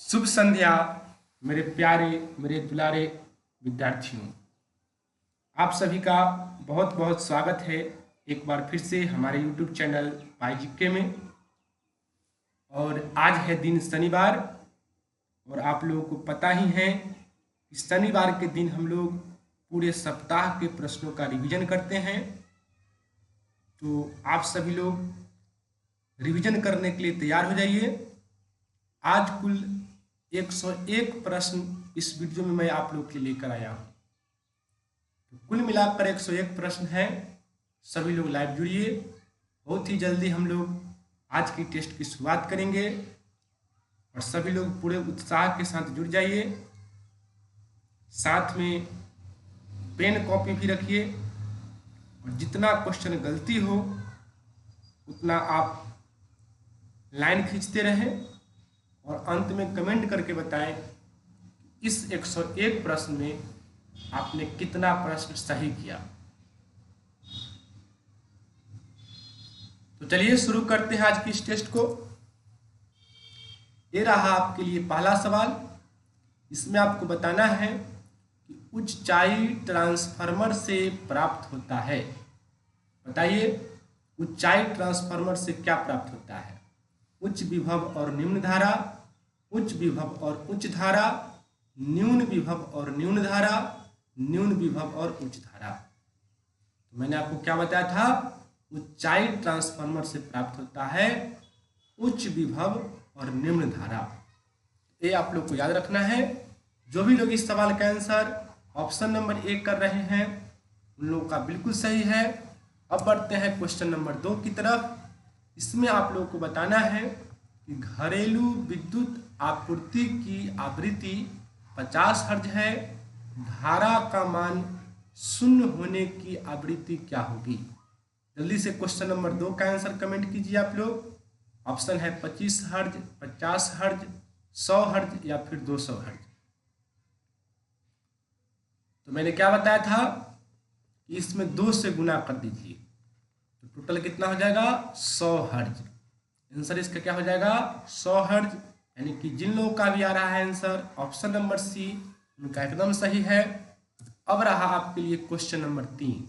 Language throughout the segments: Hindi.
शुभ संध्या मेरे प्यारे मेरे दुलारे विद्यार्थियों। आप सभी का बहुत बहुत स्वागत है एक बार फिर से हमारे YouTube चैनल पाईजीके में। और आज है दिन शनिवार और आप लोगों को पता ही है कि शनिवार के दिन हम लोग पूरे सप्ताह के प्रश्नों का रिवीजन करते हैं। तो आप सभी लोग रिवीजन करने के लिए तैयार हो जाइए। आज कुल 101 प्रश्न इस वीडियो में मैं आप लोग के लिए लेकर आया हूँ। तो कुल मिलाकर 101 प्रश्न हैं। सभी लोग लाइव जुड़िए। बहुत ही जल्दी हम लोग आज की टेस्ट की शुरुआत करेंगे और सभी लोग पूरे उत्साह के साथ जुड़ जाइए। साथ में पेन कॉपी भी रखिए और जितना क्वेश्चन गलती हो उतना आप लाइन खींचते रहें और अंत में कमेंट करके बताएं इस 101 प्रश्न में आपने कितना प्रश्न सही किया। तो चलिए शुरू करते हैं आज की इस टेस्ट को। ये रहा आपके लिए पहला सवाल। इसमें आपको बताना है कि ऊंचाई ट्रांसफार्मर से प्राप्त होता है। बताइए ऊंचाई ट्रांसफार्मर से क्या प्राप्त होता है? उच्च विभव और निम्न धारा, उच्च विभव और उच्च धारा, न्यून विभव और न्यून धारा, न्यून विभव और उच्च धारा। तो मैंने आपको क्या बताया था? ऊंचाई ट्रांसफार्मर से प्राप्त होता है उच्च विभव और निम्न धारा। ये आप लोग को याद रखना है। जो भी लोग इस सवाल का आंसर ऑप्शन नंबर 1 कर रहे हैं उन लोगों का बिल्कुल सही है। अब बढ़ते हैं क्वेश्चन नंबर 2 की तरफ। इसमें आप लोगों को बताना है कि घरेलू विद्युत आपूर्ति की आवृत्ति 50 हर्ट्ज है। धारा का मान शून्य होने की आवृत्ति क्या होगी? जल्दी से क्वेश्चन नंबर 2 का आंसर कमेंट कीजिए आप लोग। ऑप्शन है 25 हर्ट्ज, 50 हर्ट्ज, 100 हर्ट्ज या फिर 200 हर्ट्ज। तो मैंने क्या बताया था कि इसमें 2 से गुना कर दीजिए तो टोटल कितना हो जाएगा? 100 हर्ट्ज। आंसर इसका क्या हो जाएगा? 100 हर्ट्ज। यानी कि जिन लोगों का भी आ रहा है आंसर ऑप्शन नंबर सी उनका एकदम सही है। अब रहा आपके लिए क्वेश्चन नंबर 3।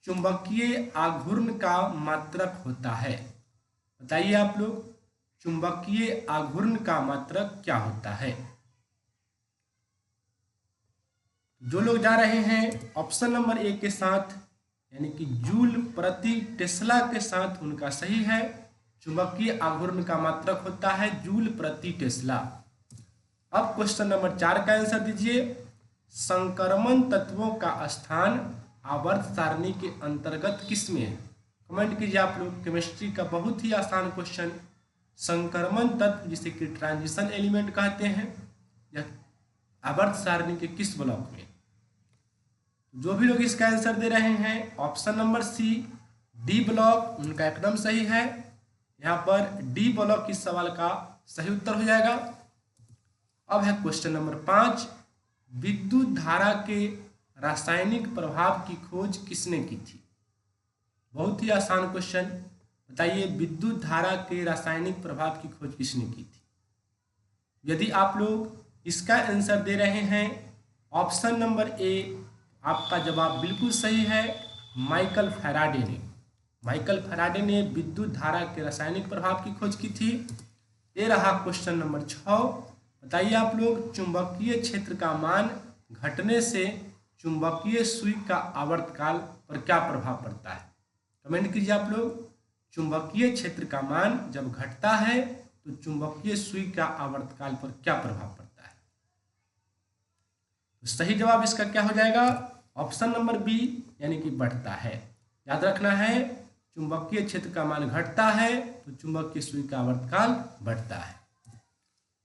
चुंबकीय आघूर्ण का मात्रक होता है। बताइए आप लोग चुंबकीय आघूर्ण का मात्रक क्या होता है? जो लोग जा रहे हैं ऑप्शन नंबर 1 के साथ यानी कि जूल प्रति टेस्ला के साथ उनका सही है। चुंबकीय आघूर्ण का मात्रक होता है जूल प्रति टेस्ला। अब क्वेश्चन नंबर 4 का आंसर दीजिए। संक्रमण तत्वों का स्थान आवर्त सारणी के अंतर्गत किसमें है? कमेंट कीजिए आप लोग। केमिस्ट्री का बहुत ही आसान क्वेश्चन। संक्रमण तत्व जिसे कि ट्रांजिशन एलिमेंट कहते हैं या आवर्त सारणी के किस ब्लॉक में? जो भी लोग इसका आंसर दे रहे हैं option number C D block उनका एकदम सही है। यहाँ पर डी ब्लॉक इस सवाल का सही उत्तर हो जाएगा। अब है क्वेश्चन नंबर 5। विद्युत धारा के रासायनिक प्रभाव की खोज किसने की थी? बहुत ही आसान क्वेश्चन। बताइए विद्युत धारा के रासायनिक प्रभाव की खोज किसने की थी? यदि आप लोग इसका आंसर दे रहे हैं ऑप्शन नंबर ए आपका जवाब बिल्कुल सही है। माइकल फैराडे ने। माइकल फैराडे ने विद्युत धारा के रासायनिक प्रभाव की खोज की थी। ये रहा क्वेश्चन नंबर 6। बताइए आप लोग चुंबकीय क्षेत्र का मान घटने से चुंबकीय सुई का आवर्तकाल पर क्या प्रभाव पड़ता है? कमेंट कीजिए आप लोग। चुंबकीय क्षेत्र का मान जब घटता है तो चुंबकीय सुई का आवर्तकाल पर क्या प्रभाव पड़ता है? तो सही जवाब इसका क्या हो जाएगा? ऑप्शन नंबर बी यानी कि बढ़ता है। याद रखना है चुंबकीय क्षेत्र का मान घटता है तो चुंबकीय सुई का आवर्तकाल बढ़ता है।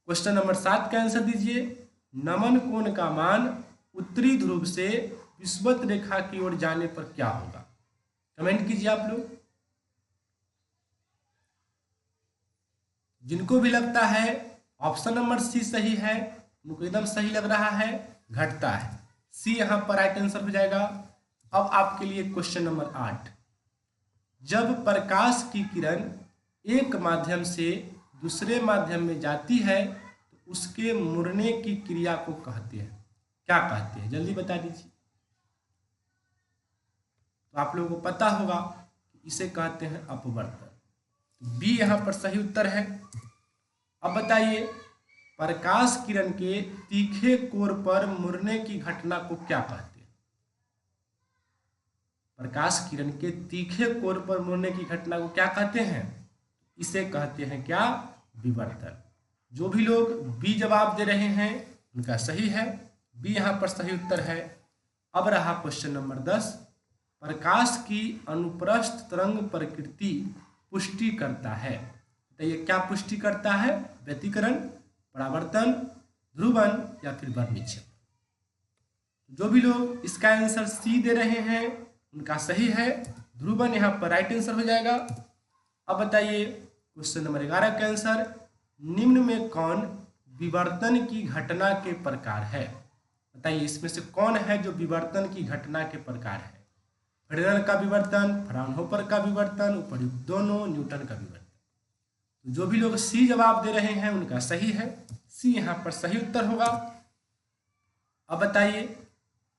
क्वेश्चन नंबर 7 का आंसर दीजिए। नमन कोण का मान उत्तरी ध्रुव से विषुवत रेखा की ओर जाने पर क्या होगा? कमेंट कीजिए आप लोग। जिनको भी लगता है ऑप्शन नंबर सी सही है उनको एकदम सही लग रहा है, घटता है। सी यहां पर राइट आंसर हो जाएगा। अब आपके लिए क्वेश्चन नंबर 8। जब प्रकाश की किरण एक माध्यम से दूसरे माध्यम में जाती है तो उसके मुड़ने की क्रिया को कहते हैं? क्या कहते हैं, जल्दी बता दीजिए। तो आप लोगों को पता होगा इसे कहते हैं अपवर्तन। बी यहाँ पर सही उत्तर है। अब बताइए, प्रकाश किरण के तीखे कोर पर मुड़ने की घटना को क्या कहते हैं? प्रकाश किरण के तीखे कोर पर मुड़ने की घटना को क्या कहते हैं? इसे कहते हैं क्या? विवर्तन। जो भी लोग बी जवाब दे रहे हैं उनका सही है, बी यहाँ पर सही उत्तर है। अब रहा क्वेश्चन नंबर 10। प्रकाश की अनुप्रस्थ तरंग प्रकृति पुष्टि करता है, बताइए क्या पुष्टि करता है? व्यतिकरण, परावर्तन, ध्रुवन या फिर वर्णविक्षेपण। जो भी लोग इसका आंसर सी दे रहे हैं उनका सही है, ध्रुवन यहाँ पर राइट आंसर हो जाएगा। अब बताइए क्वेश्चन नंबर 11 का आंसर, निम्न में कौन विवर्तन की घटना के प्रकार है? बताइए इसमें से कौन है जो विवर्तन की घटना के प्रकार है? फ्रेनेल का विवर्तन, फ्राउनहोफर का विवर्तन, उपर्युक्त दोनों, न्यूटन का विवर्तन। तो जो भी लोग सी जवाब दे रहे हैं उनका सही है, सी यहाँ पर सही उत्तर होगा। अब बताइए,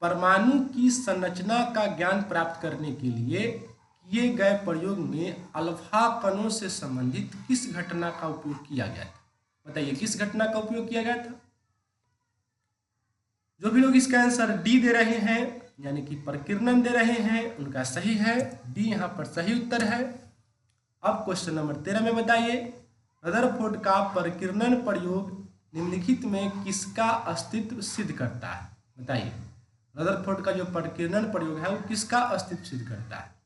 परमाणु की संरचना का ज्ञान प्राप्त करने के लिए किए गए प्रयोग में अल्फा कणों से संबंधित किस घटना का उपयोग किया गया था? बताइए किस घटना का उपयोग किया गया था? जो भी लोग इसका आंसर डी दे रहे हैं यानी कि प्रकीर्णन दे रहे हैं उनका सही है, डी यहाँ पर सही उत्तर है। अब क्वेश्चन नंबर 13 में बताइए, रदरफोर्ड का प्रकीर्णन प्रयोग निम्नलिखित में किसका अस्तित्व सिद्ध करता है? बताइए रदरफोर्ड का जो प्रकीर्णन प्रयोग है वो किसका अस्तित्व सिद्ध करता है?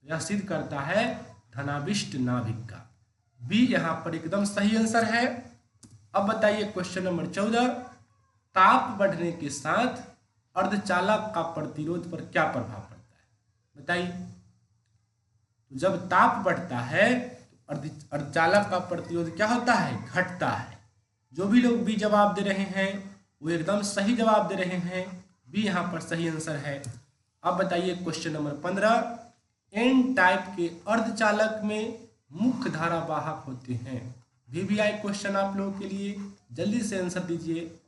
यह सिद्ध करता है धनाविष्ट नाभिक का। बी यहाँ पर एकदम सही आंसर है। अब बताइए क्वेश्चन नंबर 14, ताप बढ़ने के साथ अर्धचालक का प्रतिरोध पर क्या प्रभाव पड़ता है? बताइए। तो जब ताप बढ़ता है तो अर्धचालक का प्रतिरोध क्या होता है? घटता है। जो भी लोग बी जवाब दे रहे हैं वो एकदम सही जवाब दे रहे हैं, बी यहाँ पर सही आंसर है। अब बताइए क्वेश्चन नंबर 15, एन टाइप के अर्धचालक में मुख्य धारा वाहक होते हैं। वीवीआई क्वेश्चन आप लोगों के लिए, जल्दी से आंसर दीजिए।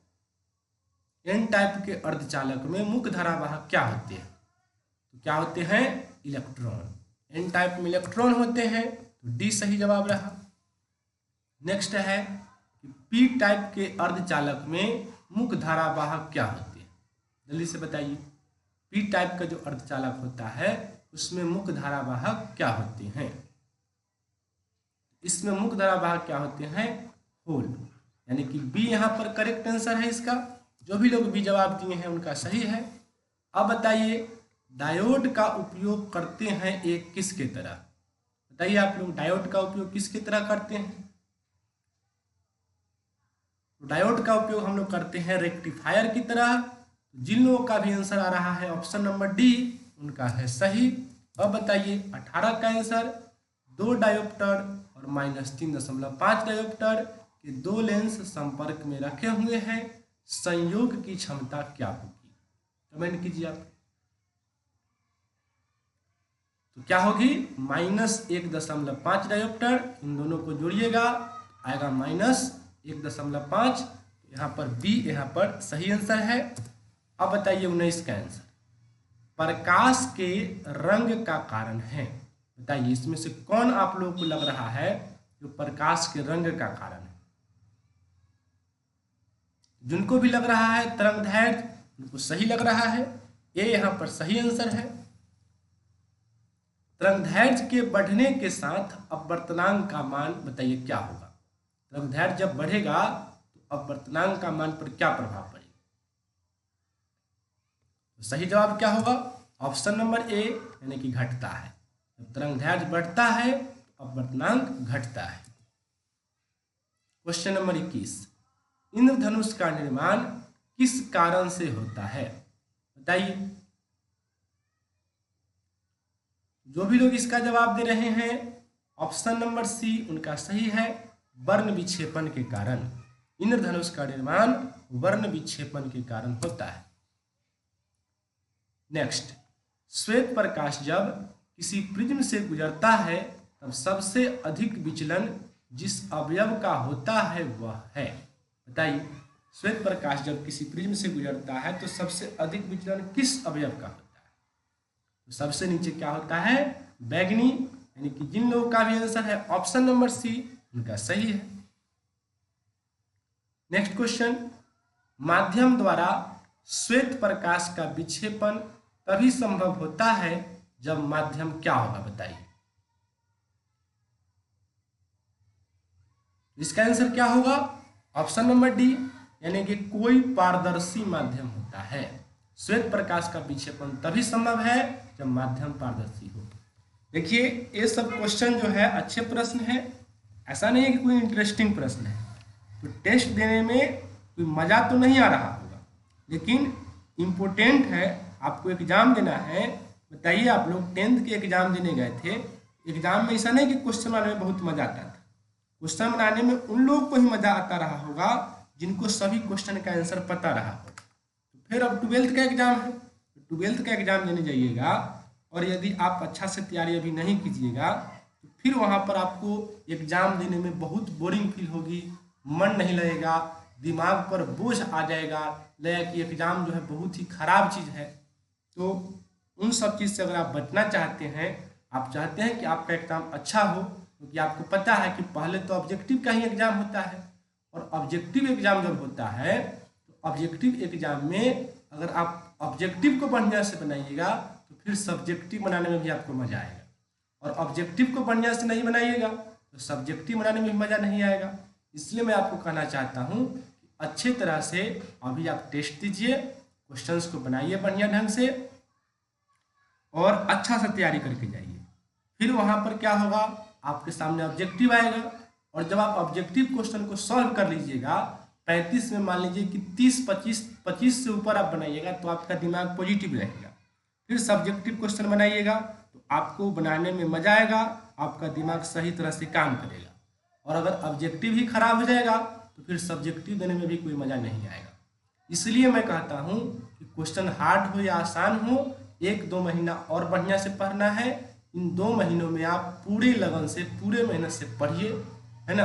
एन टाइप के अर्धचालक में मुख्य धारा वाहक क्या होते हैं? तो क्या होते हैं? इलेक्ट्रॉन। एन टाइप में इलेक्ट्रॉन होते हैं, तो डी सही जवाब रहा। नेक्स्ट है कि पी टाइप के अर्धचालक में मुख्य धारा वाहक क्या होते हैं? जल्दी से बताइए। पी टाइप का जो अर्धचालक होता है उसमें मुख्य धारा वाहक क्या होते हैं? इसमें मुख्य धारा वाहक क्या होते हैं? होल, यानी कि बी यहाँ पर करेक्ट आंसर है इसका। जो भी लोग बी जवाब दिए हैं उनका सही है। अब बताइए, डायोड का उपयोग करते हैं एक किसके तरह? बताइए आप लोग डायोड का उपयोग किसके तरह करते हैं? तो डायोड का उपयोग हम लोग करते हैं रेक्टिफायर की तरह। जिन लोगों का भी आंसर आ रहा है ऑप्शन नंबर डी उनका है सही। अब बताइए 18 का आंसर, 2 डायोप्टर और -3.5 डायोप्टर के 2 लेंस संपर्क में रखे हुए हैं, संयोग की क्षमता क्या होगी? कमेंट कीजिए आप। तो क्या होगी? -1.5 डायोप्टर, इन दोनों को जोड़िएगा आएगा -1.5। यहाँ पर बी यहाँ पर सही आंसर है। अब बताइए 19 का आंसर, प्रकाश के रंग का कारण है। बताइए इसमें से कौन आप लोगों को लग रहा है जो प्रकाश के रंग का कारण है? जिनको भी लग रहा है तरंगदैर्घ्य उनको सही लग रहा है, ये यहाँ पर सही आंसर है। तरंगदैर्घ्य के बढ़ने के साथ अपवर्तनांक का मान बताइए क्या होगा? तरंगदैर्घ्य जब बढ़ेगा तो अपवर्तनांक का मान पर क्या प्रभाव पड़ेगा? तो सही जवाब क्या होगा? ऑप्शन नंबर ए यानी कि घटता है। जब तरंगदैर्घ्य बढ़ता है तो अपवर्तनांक घटता है। क्वेश्चन नंबर 21, इंद्रधनुष का निर्माण किस कारण से होता है? बताइए। जो भी लोग इसका जवाब दे रहे हैं ऑप्शन नंबर सी उनका सही है, वर्ण विक्षेपण के कारण। इंद्रधनुष का निर्माण वर्ण विक्षेपण के कारण होता है। नेक्स्ट, श्वेत प्रकाश जब किसी प्रिज्म से गुजरता है तब सबसे अधिक विचलन जिस अवयव का होता है वह है? बताइए, श्वेत प्रकाश जब किसी प्रिज्म से गुजरता है तो सबसे अधिक विचलन किस अवयव का होता है? तो सबसे नीचे क्या होता है? बैगनी। यानी कि जिन लोगों का भी आंसर है ऑप्शन नंबर सी, उनका सही है। नेक्स्ट क्वेश्चन, माध्यम द्वारा श्वेत प्रकाश का विक्षेपण तभी संभव होता है जब माध्यम क्या होगा? बताइए, इसका आंसर क्या होगा? ऑप्शन नंबर डी, यानी कि कोई पारदर्शी माध्यम होता है। श्वेत प्रकाश का विक्षेपण तभी संभव है जब माध्यम पारदर्शी हो। देखिए, ये सब क्वेश्चन जो है अच्छे प्रश्न है, ऐसा नहीं है कि कोई इंटरेस्टिंग प्रश्न है। तो टेस्ट देने में कोई मज़ा तो नहीं आ रहा होगा, लेकिन इम्पोर्टेंट है, आपको एग्ज़ाम देना है। बताइए, आप लोग 10th के एग्ज़ाम देने गए थे, एग्ज़ाम में ऐसा नहीं कि क्वेश्चन बनाने में बहुत मज़ा आता था। क्वेश्चन बनाने में उन लोगों को ही मज़ा आता रहा होगा जिनको सभी क्वेश्चन का आंसर पता रहा होगा। तो फिर अब 12th का एग्ज़ाम है, तो 12th का एग्ज़ाम देने जाइएगा, और यदि आप अच्छा से तैयारी अभी नहीं कीजिएगा तो फिर वहाँ पर आपको एग्ज़ाम देने में बहुत बोरिंग फील होगी, मन नहीं लगेगा, दिमाग पर बोझ आ जाएगा, लगेगा कि एग्ज़ाम जो है बहुत ही ख़राब चीज़ है। तो उन सब चीज़ से अगर आप बचना चाहते हैं, आप चाहते हैं कि आपका एग्ज़ाम अच्छा हो, क्योंकि आपको पता है कि पहले तो ऑब्जेक्टिव का ही एग्ज़ाम होता है, और ऑब्जेक्टिव एग्ज़ाम जब होता है तो ऑब्जेक्टिव एग्ज़ाम में अगर आप ऑब्जेक्टिव को बढ़िया से बनाइएगा तो फिर सब्जेक्टिव बनाने में भी आपको मज़ा आएगा, और ऑब्जेक्टिव को बढ़िया से नहीं बनाइएगा तो सब्जेक्टिव बनाने में भी मज़ा नहीं आएगा। इसलिए मैं आपको कहना चाहता हूँ कि अच्छे तरह से अभी आप टेस्ट दीजिए, क्वेश्चंस को बनाइए बढ़िया ढंग से, और अच्छा सा तैयारी करके जाइए। फिर वहाँ पर क्या होगा, आपके सामने ऑब्जेक्टिव आएगा, और जब आप ऑब्जेक्टिव क्वेश्चन को सॉल्व कर लीजिएगा, 35 में मान लीजिए कि 30-25 से ऊपर आप बनाइएगा तो आपका दिमाग पॉजिटिव रहेगा। फिर सब्जेक्टिव क्वेश्चन बनाइएगा तो आपको बनाने में मजा आएगा, आपका दिमाग सही तरह से काम करेगा। और अगर ऑब्जेक्टिव ही खराब हो जाएगा तो फिर सब्जेक्टिव देने में भी कोई मज़ा नहीं आएगा। इसलिए मैं कहता हूँ कि क्वेश्चन हार्ड हो या आसान हो, 1-2 महीना और बढ़िया से पढ़ना है। इन 2 महीनों में आप पूरे लगन से, पूरे मेहनत से पढ़िए, है ना।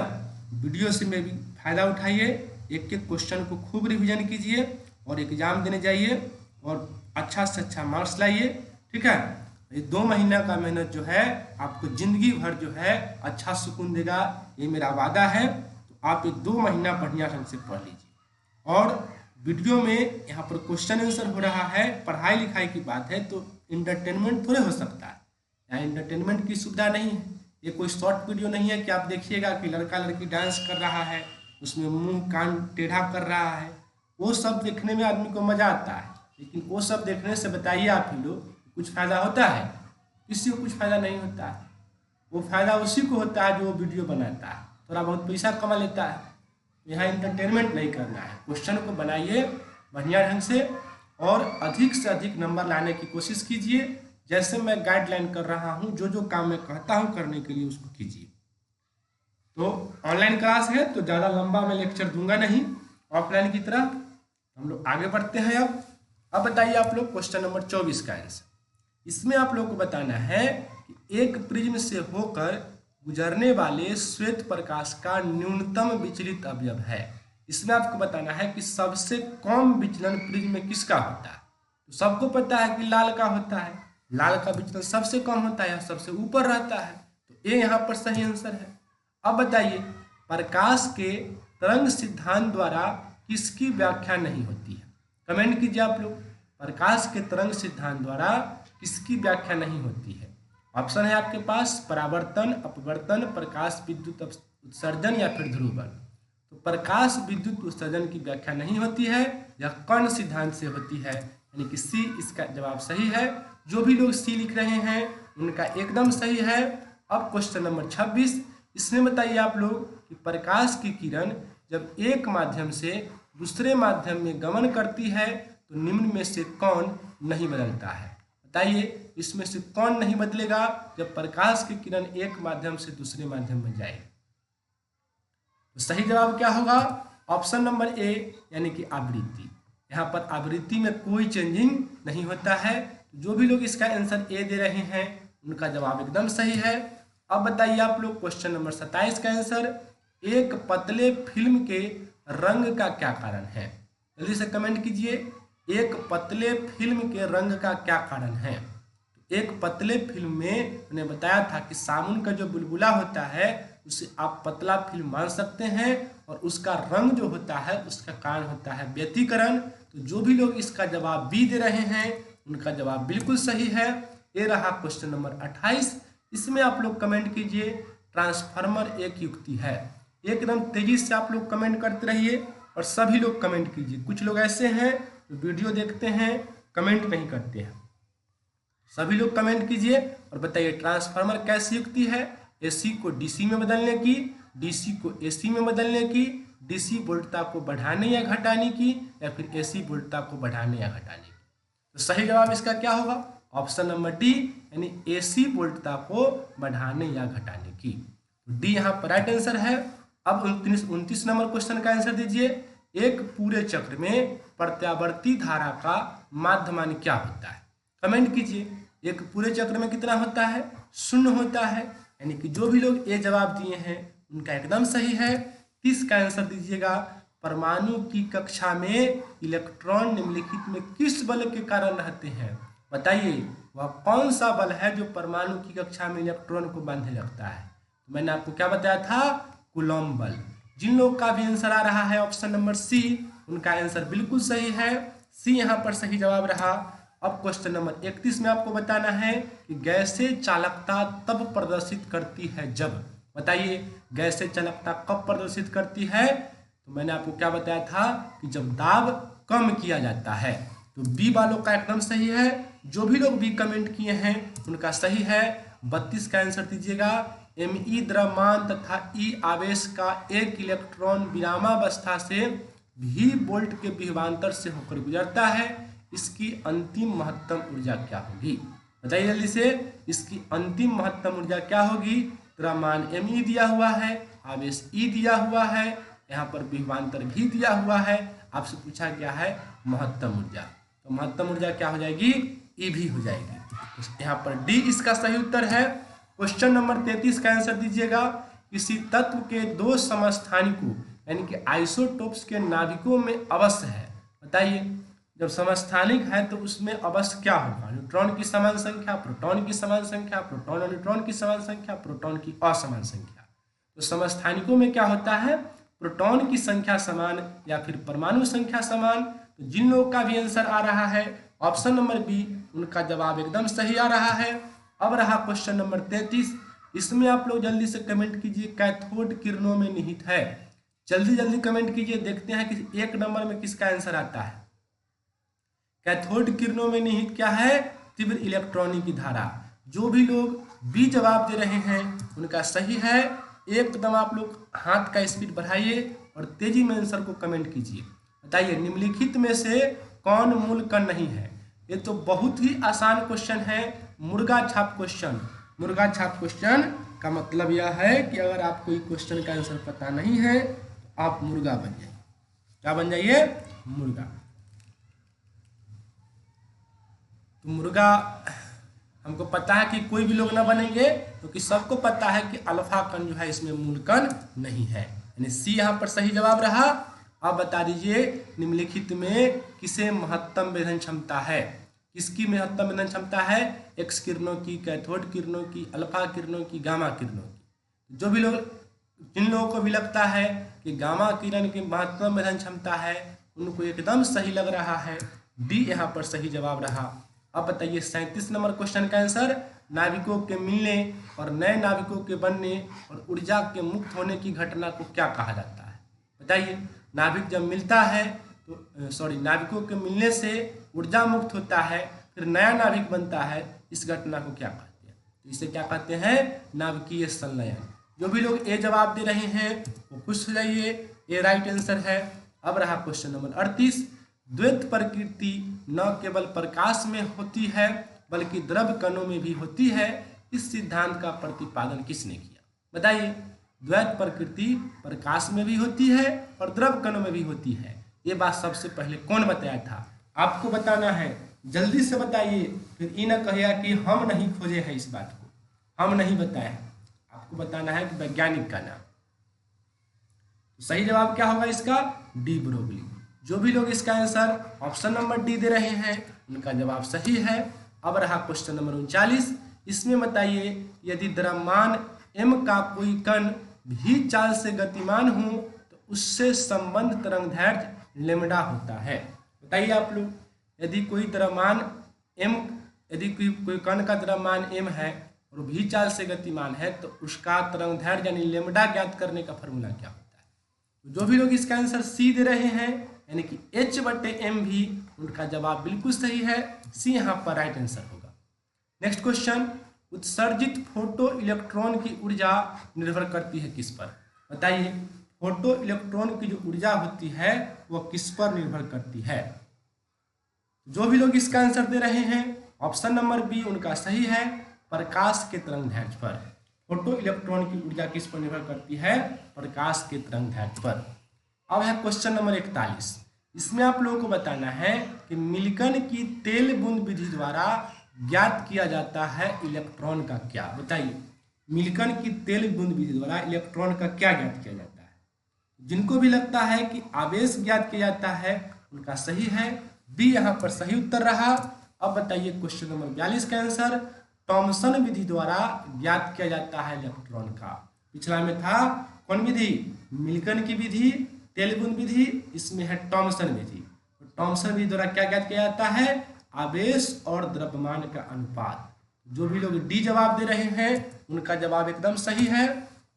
वीडियो से में भी फ़ायदा उठाइए, एक एक क्वेश्चन को खूब रिवीजन कीजिए, और एग्ज़ाम देने जाइए और अच्छा से अच्छा मार्क्स लाइए, ठीक है। ये 2 महीना का मेहनत जो है आपको ज़िंदगी भर जो है अच्छा सुकून देगा, ये मेरा वादा है। तो आप ये 2 महीना बढ़िया ढंग से पढ़ लीजिए। और वीडियो में यहाँ पर क्वेश्चन आंसर हो रहा है, पढ़ाई लिखाई की बात है, तो इंटरटेनमेंट थोड़े हो सकता है, यहाँ इंटरटेनमेंट की सुविधा नहीं है। ये कोई शॉर्ट वीडियो नहीं है कि आप देखिएगा कि लड़का लड़की डांस कर रहा है, उसमें मुंह कान टेढ़ा कर रहा है। वो सब देखने में आदमी को मज़ा आता है, लेकिन वो सब देखने से बताइए आप ही लोग कुछ फ़ायदा होता है? किसी को कुछ फ़ायदा नहीं होता है। वो फ़ायदा उसी को होता है जो वो वीडियो बनाता है, थोड़ा बहुत पैसा कमा लेता है। यहाँ इंटरटेनमेंट नहीं करना है, क्वेश्चन को बनाइए बढ़िया ढंग से, और अधिक से अधिक नंबर लाने की कोशिश कीजिए। जैसे मैं गाइडलाइन कर रहा हूँ, जो जो काम मैं कहता हूँ करने के लिए उसको कीजिए। तो ऑनलाइन क्लास है तो ज़्यादा लंबा मैं लेक्चर दूंगा नहीं, ऑफलाइन की तरह। हम लोग आगे बढ़ते हैं। अब बताइए आप लोग क्वेश्चन नंबर 24 का आंसर। इसमें आप लोग को बताना है कि एक प्रिज्म से होकर गुजरने वाले श्वेत प्रकाश का न्यूनतम विचलित अवयव है। इसमें आपको बताना है कि सबसे कम विचलन प्रिज्म में किसका होता है। तो सबको पता है कि लाल का होता है, लाल का विचलन सबसे कम होता है, सबसे ऊपर रहता है, तो ये यहाँ पर सही आंसर है। अब बताइए, प्रकाश के तरंग सिद्धांत द्वारा किसकी व्याख्या नहीं होती है? कमेंट कीजिए आप लोग, प्रकाश के तरंग सिद्धांत द्वारा किसकी व्याख्या नहीं होती है? ऑप्शन है आपके पास परावर्तन, अपवर्तन, प्रकाश विद्युत उत्सर्जन या फिर ध्रुवण। तो प्रकाश विद्युत उत्सर्जन की व्याख्या नहीं होती है, यह कर्ण सिद्धांत से होती है, यानी कि सी इसका जवाब सही है। जो भी लोग सी लिख रहे हैं उनका एकदम सही है। अब क्वेश्चन नंबर 26, इसमें बताइए आप लोग कि प्रकाश की किरण जब एक माध्यम से दूसरे माध्यम में गमन करती है तो निम्न में से कौन नहीं बदलता है? बताइए, इसमें से कौन नहीं बदलेगा जब प्रकाश की किरण एक माध्यम से दूसरे माध्यम में जाए? तो सही जवाब क्या होगा? ऑप्शन नंबर ए, यानी कि आवृत्ति। यहाँ पर आवृत्ति में कोई चेंजिंग नहीं होता है। जो भी लोग इसका आंसर ए दे रहे हैं उनका जवाब एकदम सही है। अब बताइए आप लोग क्वेश्चन नंबर 27 का आंसर। एक पतले फिल्म के रंग का क्या कारण है? जल्दी से कमेंट कीजिए, एक पतले फिल्म के रंग का क्या कारण है? एक पतले फिल्म में मैंने बताया था कि साबुन का जो बुलबुला होता है उसे आप पतला फिल्म मान सकते हैं, और उसका रंग जो होता है उसका कारण होता है व्यतिकरण। तो जो भी लोग इसका जवाब बी दे रहे हैं उनका जवाब बिल्कुल सही है। ये रहा क्वेश्चन नंबर 28। इसमें आप लोग कमेंट कीजिए, ट्रांसफार्मर एक युक्ति है। एकदम तेजी से आप लोग कमेंट करते रहिए और सभी लोग कमेंट कीजिए। कुछ लोग ऐसे हैं जो वीडियो देखते हैं कमेंट नहीं करते हैं। सभी लोग कमेंट कीजिए और बताइए ट्रांसफार्मर कैसी युक्ति है? एसी को डीसी में बदलने की, डीसी को एसी में बदलने की, डीसी वोल्टता को बढ़ाने या घटाने की, या फिर एसी वोल्टता को बढ़ाने या घटाने की। तो सही जवाब इसका क्या होगा? ऑप्शन नंबर डी, यानी एसी वोल्टता को बढ़ाने या घटाने की। तो डी यहाँ पर राइट आंसर है। अब 29 नंबर क्वेश्चन का आंसर दीजिए। एक पूरे चक्र में प्रत्यावर्ती धारा का माध्यमान क्या होता है? कमेंट कीजिए। एक पूरे चक्र में कितना होता है? 0 होता है। यानी कि जो भी लोग ये जवाब दिए हैं उनका एकदम सही है। 30 का आंसर दीजिएगा। परमाणु की कक्षा में इलेक्ट्रॉन निम्नलिखित में किस बल के कारण रहते हैं? बताइए वह कौन सा बल है जो परमाणु की कक्षा में इलेक्ट्रॉन को बांधे रखता है? तो मैंने आपको क्या बताया था? कूलॉम बल। जिन लोग का भी आंसर आ रहा है ऑप्शन नंबर सी, उनका आंसर बिल्कुल सही है। सी यहाँ पर सही जवाब रहा। अब क्वेश्चन नंबर 31 में आपको बताना है कि गैसें चालकता तब प्रदर्शित करती है जब। बताइए गैसें चालकता कब प्रदर्शित करती है? तो मैंने आपको क्या बताया था कि जब दाब कम किया जाता है। तो बी वालों का एकदम सही है। जो भी लोग बी कमेंट किए हैं उनका सही है। 32 का आंसर दीजिएगा। Me द्रव्यमान तथा E आवेश का एक इलेक्ट्रॉन विरामावस्था से भी वोल्ट के विभवांतर से होकर गुजरता है। इसकी अंतिम महत्तम ऊर्जा क्या होगी? बताइए जल्दी से, इसकी अंतिम महत्तम ऊर्जा क्या होगी? द्रव्यमान Me दिया हुआ है, आवेश E दिया हुआ है, यहाँ पर विभवांतर भी दिया हुआ है। आपसे पूछा गया है महत्तम ऊर्जा, तो महत्तम ऊर्जा क्या हो जाएगी? E भी हो जाएगी। तो यहाँ पर डी इसका सही उत्तर है। क्वेश्चन नंबर 33 का आंसर दीजिएगा। किसी तत्व के 2 समस्थानिकों यानी कि आइसोटोप्स के नाभिकों में अवश्य है। बताइए जब समस्थानिक है तो उसमें अवश्य क्या होगा? न्यूट्रॉन की समान संख्या, प्रोटॉन की समान संख्या, प्रोटॉन और न्यूट्रॉन की समान संख्या, प्रोटॉन की असमान संख्या। तो समस्थानिकों में क्या होता है? प्रोटॉन की संख्या समान या फिर परमाणु संख्या समान। तो जिन लोगों का भी आंसर आ रहा है ऑप्शन नंबर बी, उनका जवाब एकदम सही आ रहा है। अब रहा क्वेश्चन नंबर 33। इसमें आप लोग जल्दी से कमेंट कीजिए, कैथोड किरणों में निहित है। जल्दी जल्दी कमेंट कीजिए, देखते हैं कि 1 नंबर में किसका आंसर आता है। कैथोड किरणों में निहित क्या है? तीव्र इलेक्ट्रॉनिक की धारा। जो भी लोग बी जवाब दे रहे हैं उनका सही है। एकदम आप लोग हाथ का स्पीड बढ़ाइए और तेजी में आंसर को कमेंट कीजिए। बताइए निम्नलिखित में से कौन मूल कण नहीं है? ये तो बहुत ही आसान क्वेश्चन है, मुर्गा छाप क्वेश्चन। मुर्गा छाप क्वेश्चन का मतलब यह है कि अगर आपको इस क्वेश्चन का आंसर पता नहीं है तो आप मुर्गा बन जाइए। क्या बन जाइए? मुर्गा। तो मुर्गा हमको पता है कि कोई भी लोग ना बनेंगे क्योंकि सबको पता है कि अल्फा कण जो है इसमें मूल कण नहीं है, यानी सी यहाँ पर सही जवाब रहा। अब बता दीजिए निम्नलिखित में किसे महत्तम वेधन क्षमता है? किसकी महत्तम वेधन क्षमता है? एक्स किरणों की, कैथोड किरणों की, अल्फा किरणों की, गामा किरणों की। जो भी लोग, जिन लोगों को भी लगता है कि गामा किरण की महत्तम वेधन क्षमता है उनको एकदम सही लग रहा है। डी यहाँ पर सही जवाब रहा। अब बताइए 37 नंबर क्वेश्चन का आंसर। नाविकों के मिलने और नए नाविकों के बनने और ऊर्जा के मुक्त होने की घटना को क्या कहा जाता है? बताइए नाविक जब मिलता है तो नाविकों के मिलने से ऊर्जा मुक्त होता है, फिर नया नाविक बनता है, इस घटना को क्या कहते हैं? तो इसे क्या कहते हैं? नाभिकीय संलयन। जो भी लोग ए जवाब दे रहे हैं वो खुश हो जाइए, ए राइट आंसर है। अब रहा क्वेश्चन नंबर 38। द्वैत प्रकृति न केवल प्रकाश में होती है बल्कि द्रव कणों में भी होती है। इस सिद्धांत का प्रतिपादन किसने किया? बताइए द्वैत प्रकृति प्रकाश में भी होती है और द्रव कणों में भी होती है। ये बात सबसे पहले कौन बताया था? आपको बताना है, जल्दी से बताइए, फिर ये न कहिएगा कि हम नहीं खोजे हैं इस बात को, हम नहीं बताए हैं। आपको बताना है कि वैज्ञानिक का नाम। सही जवाब क्या होगा इसका? D broccoli. जो भी लोग इसका आंसर ऑप्शन नंबर डी दे रहे हैं उनका जवाब सही है। अब रहा क्वेश्चन नंबर 39। इसमें बताइए यदि द्रव्यमान m का कोई कण v चाल से गतिमान हो तो उससे संबंध तरंगदैर्घ्य लेमडा होता है। बताइए आप लोग, यदि कोई द्रव्यमान m, यदि कोई कण का द्रव्यमान m है और v चाल से गतिमान है तो उसका तरंगदैर्घ्य यानी लेमडा ज्ञात करने का फॉर्मूला क्या होता है? जो भी लोग इसका आंसर सी दे रहे हैं यानी कि h/mv, उनका जवाब बिल्कुल सही है, सी यहाँ पर राइट आंसर होगा। नेक्स्ट क्वेश्चन, उत्सर्जित फोटो इलेक्ट्रॉन की ऊर्जा निर्भर करती है किस पर? बताइए, फोटो इलेक्ट्रॉन की जो ऊर्जा होती है वह किस पर निर्भर करती है? जो भी लोग इसका आंसर दे रहे हैं ऑप्शन नंबर बी उनका सही है, प्रकाश के तरंगदैर्घ्य पर। फोटो इलेक्ट्रॉन की ऊर्जा किस पर निर्भर करती है? प्रकाश के तरंगदैर्घ्य पर। अब है क्वेश्चन नंबर 41। इसमें आप लोगों को बताना है कि मिल्कन की तेल बूंद विधि द्वारा ज्ञात किया जाता है इलेक्ट्रॉन का क्या? बताइए, मिल्कन की तेल बूंद विधि द्वारा इलेक्ट्रॉन का क्या ज्ञात किया जाता है? जिनको भी लगता है कि आवेश ज्ञात किया जाता है उनका सही है, बी यहाँ पर सही उत्तर रहा। अब बताइए क्वेश्चन नंबर 42 का आंसर, थॉमसन विधि द्वारा ज्ञात किया जाता है इलेक्ट्रॉन का। पिछला में था कौन विधि? मिल्कन की विधि, तेल बूंद विधि, इसमें है थॉमसन विधि। थॉमसन विधि द्वारा क्या ज्ञात किया जाता है? आवेश और द्रव्यमान का अनुपात। जो भी लोग डी जवाब दे रहे हैं उनका जवाब एकदम सही है।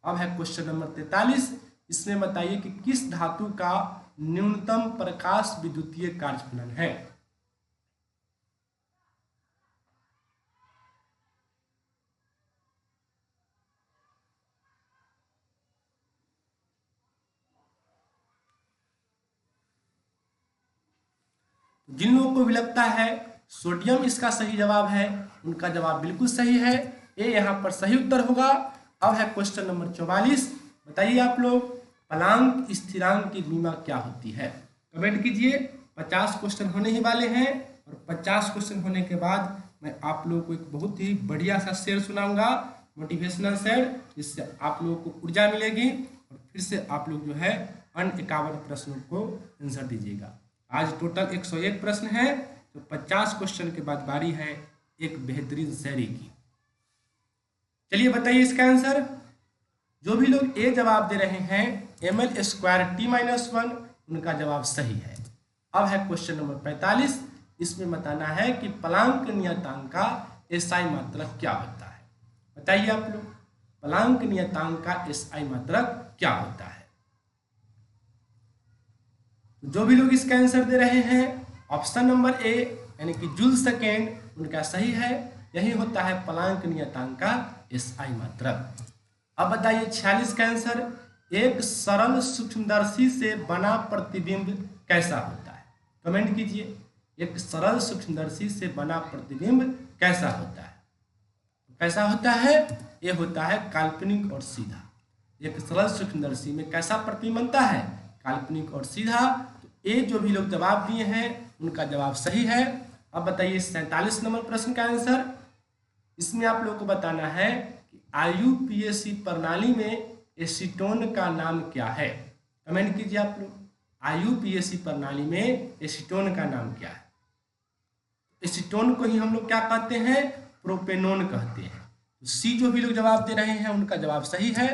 अब है क्वेश्चन नंबर 43। इसमें बताइए कि किस धातु का न्यूनतम प्रकाश विद्युतीय कार्यफलन है? जिन लोगों को भी लगता है सोडियम इसका सही जवाब है उनका जवाब बिल्कुल सही है, ए यहाँ पर सही उत्तर होगा। अब है क्वेश्चन नंबर 44। बताइए आप लोग, प्लांक स्थिरांक की बीमा क्या होती है? कमेंट कीजिए। 50 क्वेश्चन होने ही वाले हैं और 50 क्वेश्चन होने के बाद मैं आप लोगों को एक बहुत ही बढ़िया सा शेर सुनाऊंगा, मोटिवेशनल शेर, जिससे आप लोगों को ऊर्जा मिलेगी और फिर से आप लोग जो है अन्य 51 प्रश्नों को आंसर दीजिएगा। आज टोटल 101 प्रश्न है, तो 50 क्वेश्चन के बाद बारी है एक बेहतरीन शायरी की। चलिए बताइए इसका आंसर। जो भी लोग ए जवाब दे रहे हैं ml² t-1, उनका जवाब सही है। अब है क्वेश्चन नंबर 45। इसमें बताना है कि प्लांक नियतांक का एसआई मात्रक क्या होता है? बताइए आप लोग, प्लांक नियतांक का एसआई मात्रक क्या होता है? जो भी लोग इसका आंसर दे रहे हैं ऑप्शन नंबर ए यानी कि जूल सेकेंड, उनका सही है। यही होता है प्लांक नियतांक का एसआई मात्रक। अब बताइए 46 का आंसर, एक सरल सूक्ष्मदर्शी से बना प्रतिबिंब कैसा होता है? कमेंट कीजिए। एक सरल सूक्ष्मदर्शी से बना प्रतिबिंब कैसा होता है? कैसा होता है? ये होता है काल्पनिक और सीधा। एक सरल सूक्ष्मदर्शी में कैसा प्रतिबिंब बनता है? काल्पनिक और सीधा। तो ए जो भी लोग जवाब दिए हैं उनका जवाब सही है। अब बताइए 47 नंबर प्रश्न का आंसर। इसमें आप लोग को बताना है कि IUPAC प्रणाली में एसीटोन का नाम क्या है? कमेंट कीजिए आप लोग। IUPAC प्रणाली में एसीटोन का नाम क्या है? एसीटोन को ही हम लोग क्या कहते हैं? प्रोपेनोन कहते हैं। तो सी जो भी लोग जवाब दे रहे हैं उनका जवाब सही है।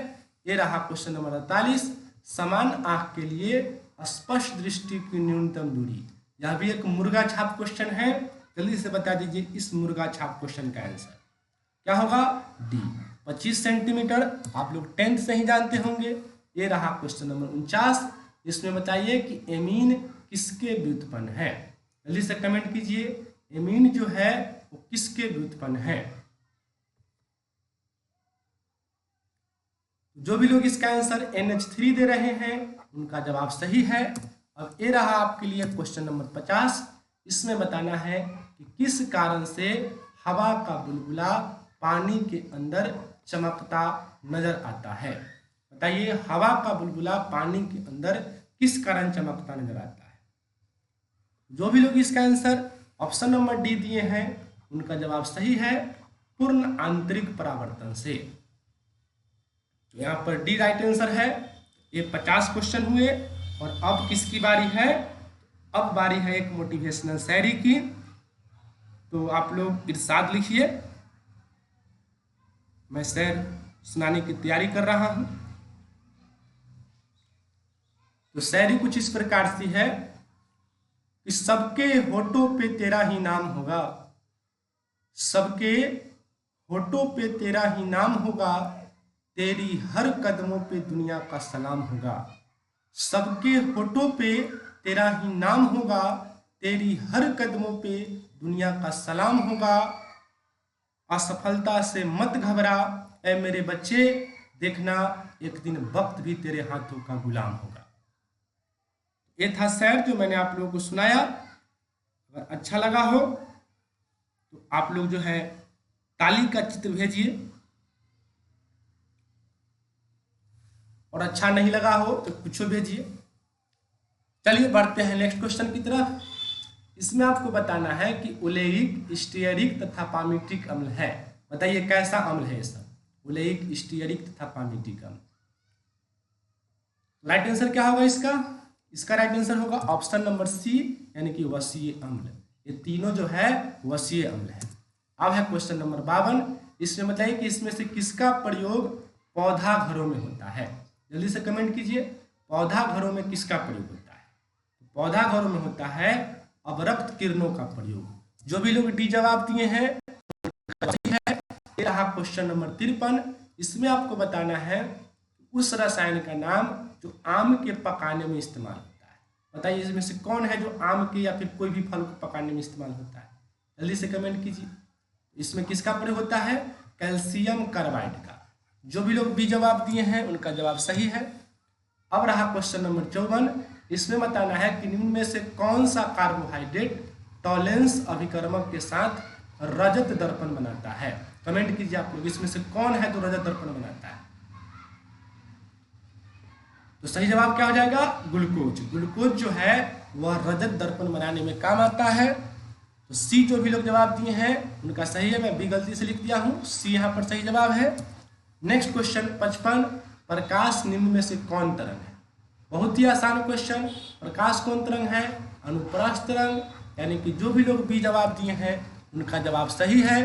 ये रहा क्वेश्चन नंबर 48। समान आंख के लिए स्पष्ट दृष्टि की न्यूनतम दूरी। यह भी एक मुर्गा छाप क्वेश्चन है। जल्दी से बता दीजिए इस मुर्गा छाप क्वेश्चन का आंसर क्या होगा? D 25 centimetre. आप लोग 10th से ही जानते होंगे। ये रहा क्वेश्चन नंबर 49। इसमें बताइए कि एमीन किसके व्युत्पन्न है? जल्दी से कमेंट कीजिए। एमीन जो है वो किसके व्युत्पन्न है? जो भी लोग इसका आंसर NH3 दे रहे हैं उनका जवाब सही है। अब ये रहा आपके लिए क्वेश्चन नंबर 50। इसमें बताना है कि किस कारण से हवा का बुलबुला पानी के अंदर चमकता नजर आता है? बताइए, हवा का बुलबुला पानी के अंदर किस कारण चमकता नजर आता है? जो भी लोग इसका आंसर ऑप्शन नंबर डी दिए हैं उनका जवाब सही है, पूर्ण आंतरिक परावर्तन से। तो यहाँ पर डी राइट आंसर है। ये 50 क्वेश्चन हुए। और अब किसकी बारी है? अब बारी है एक मोटिवेशनल शायरी की। तो आप लोग इरशाद लिखिए, मैं शेर सुनाने की तैयारी कर रहा हूं। तो शायरी कुछ इस प्रकार सी है कि सबके होठों पे तेरा ही नाम होगा, सबके होठों पे तेरा ही नाम होगा, तेरी हर कदमों पे दुनिया का सलाम होगा। सबके होठों पे तेरा ही नाम होगा, तेरी हर कदमों पे दुनिया का सलाम होगा। असफलता से मत घबरा ऐ मेरे बच्चे, देखना एक दिन वक्त भी तेरे हाथों का गुलाम होगा। ये था शेर जो मैंने आप लोगों को सुनाया। अगर अच्छा लगा हो तो आप लोग जो है ताली का चित्र भेजिए, और अच्छा नहीं लगा हो तो कुछ भेजिए। चलिए बढ़ते हैं नेक्स्ट क्वेश्चन की तरफ। इसमें आपको बताना है कि ओलेइक, स्टीयरिक तथा पामीटिक अम्ल है। बताइए कैसा अम्ल है ये सब? ओलेइक, स्टीयरिक तथा पामीटिक अम्ल। राइट आंसर क्या होगा इसका? इसका राइट आंसर होगा ऑप्शन नंबर सी, यानी कि वसीय अम्ल। ये तीनों जो है वसीय अम्ल है। अब है क्वेश्चन नंबर 52। इसमें बताइए कि इसमें से किसका प्रयोग पौधा घरों में होता है? जल्दी से कमेंट कीजिए, पौधा घरों में किसका प्रयोग होता है? पौधा घरों में होता है अवरक्त किरणों का प्रयोग। जो भी लोग डी जवाब दिए हैं है। ये रहा क्वेश्चन नंबर 53। इसमें आपको बताना है उस रसायन का नाम जो आम के पकाने में इस्तेमाल होता है। बताइए इसमें से कौन है जो आम के या फिर कोई भी फल को पकाने में इस्तेमाल होता है? जल्दी से कमेंट कीजिए। इसमें किसका प्रयोग होता है? कैल्शियम कार्बाइड का। जो भी लोग बी जवाब दिए हैं उनका जवाब सही है। अब रहा क्वेश्चन नंबर 54। इसमें बताना है कि निम्न में से कौन सा कार्बोहाइड्रेट टॉलेंस अभिकर्मक के साथ रजत दर्पण बनाता है? कमेंट कीजिए आप लोग, इसमें से कौन है जो रजत दर्पण बनाता है? तो सही जवाब क्या हो जाएगा? ग्लूकोज। ग्लूकोज जो है वह रजत दर्पण बनाने में काम आता है। तो सी जो भी लोग जवाब दिए हैं उनका सही है। मैं बी गलती से लिख दिया हूं, सी यहां पर सही जवाब है। Next question 55। प्रकाश निम्न में से कौन तरंग है? बहुत ही आसान क्वेश्चन। प्रकाश कौन तरंग है? अनुप्रस्थ तरंग। यानी कि जो भी लोग बी जवाब दिए हैं उनका जवाब सही है।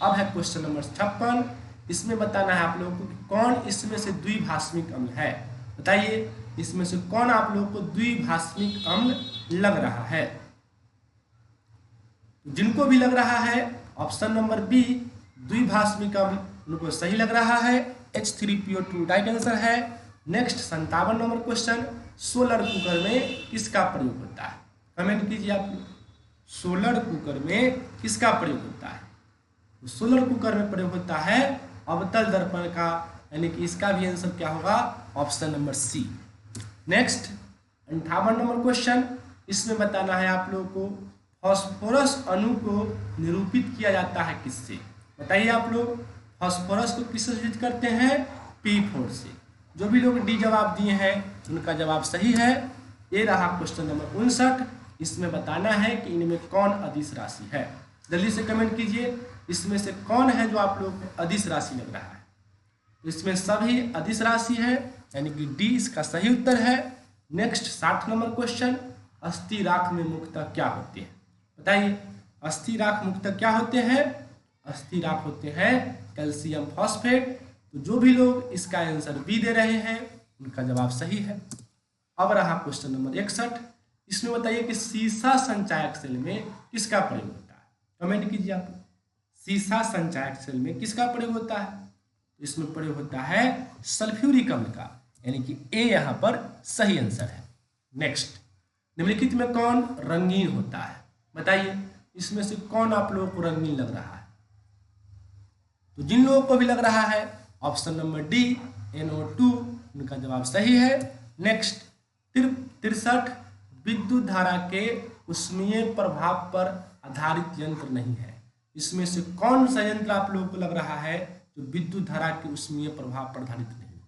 अब है क्वेश्चन नंबर 56। इसमें बताना है आप लोगों को कि कौन इसमें से द्विभाषमिक अम्ल है। बताइए इसमें से कौन आप लोगों को द्विभाषमिक अम्ल लग रहा है? जिनको भी लग रहा है ऑप्शन नंबर बी द्विभाषमिक अम्ल उनको सही लग रहा है। H3PO2 राइट आंसर है। Next 57 number question. Solar cooker में किसका प्रयोग होता है? कमेंट कीजिए आप लोग, सोलर कुकर में किसका प्रयोग होता है? तो सोलर कुकर में प्रयोग होता है अवतल दर्पण का, यानी कि इसका भी आंसर क्या होगा? Option number C. Next 58 number question. इसमें बताना है आप लोगों को फास्फोरस अणु को निरूपित किया जाता है किससे? बताइए आप लोग, फास्फोरस को किससे निरूपित करते हैं? P4 से। जो भी लोग डी जवाब दिए हैं उनका जवाब सही है। ये रहा क्वेश्चन नंबर 59। इसमें बताना है कि इनमें कौन अदिश राशि है। जल्दी से कमेंट कीजिए, इसमें से कौन है जो आप लोग को अदिश राशि लग रहा है? तो इसमें सभी अदिश राशि है, यानी कि डी इसका सही उत्तर है। Next 60 number question. अस्थि राख में मुख्यतः क्या होते हैं? बताइए अस्थि राख मुख्यतः क्या होते हैं? अस्थि राख होते हैं कैल्शियम फॉस्फेट। तो जो भी लोग इसका आंसर बी दे रहे हैं उनका जवाब सही है। अब रहा क्वेश्चन नंबर 61। इसमें बताइए कि सीसा संचायक सेल में किसका प्रयोग होता है? कमेंट कीजिए आप। सीसा संचायक सेल में किसका प्रयोग होता है? इसमें प्रयोग होता है सल्फ्यूरिक अम्ल का, यानी कि ए यहां पर सही आंसर है। नेक्स्ट, निम्नलिखित में कौन रंगीन होता है? बताइए इसमें से कौन आप लोगों को रंगीन लग रहा है? तो जिन लोगों को भी लग रहा है ऑप्शन नंबर डी NO2 उनका जवाब सही है। नेक्स्ट 63। विद्युत धारा के ऊष्मीय प्रभाव पर आधारित यंत्र नहीं है। इसमें से कौन सा यंत्र आप लोगों को लग रहा है जो विद्युत धारा के ऊष्मीय प्रभाव पर आधारित नहीं है?